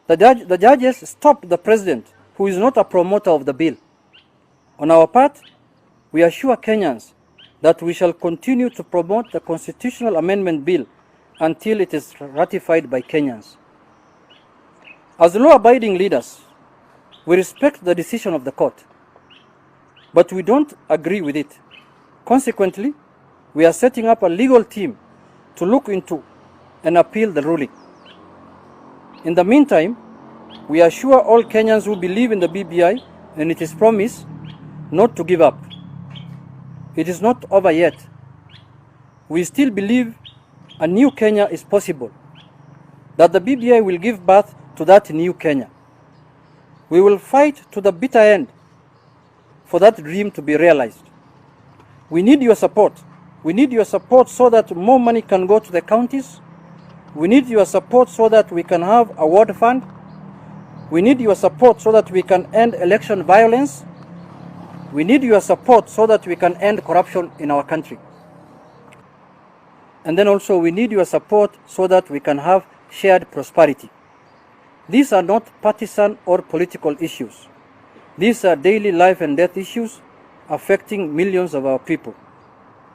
The judges stopped the president, who is not a promoter of the bill. On our part, we assure Kenyans that we shall continue to promote the constitutional amendment bill until it is ratified by Kenyans. As law-abiding leaders, we respect the decision of the court, but we don't agree with it. Consequently, we are setting up a legal team to look into and appeal the ruling. In the meantime, we assure all Kenyans who believe in the BBI and its promise not to give up. It is not over yet. We still believe a new Kenya is possible, that the BBI will give birth to that new Kenya. We will fight to the bitter end for that dream to be realized. We need your support. We need your support so that more money can go to the counties. We need your support so that we can have a ward fund. We need your support so that we can end election violence. We need your support so that we can end corruption in our country. And then also we need your support so that we can have shared prosperity. These are not partisan or political issues. These are daily life and death issues affecting millions of our people.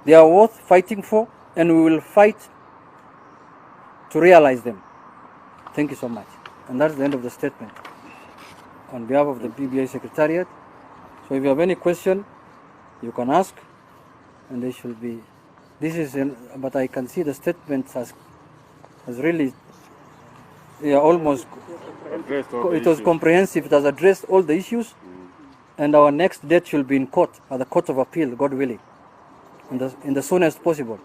They are worth fighting for, and we will fight to realize them. Thank you so much. And that's the end of the statement on behalf of the BBI Secretariat. So if you have any question, you can ask, and they should be. This is, but I can see the statement has really, almost. It was comprehensive. It has addressed all the issues, and our next date should be in court, at the Court of Appeal, God willing, in the soonest possible.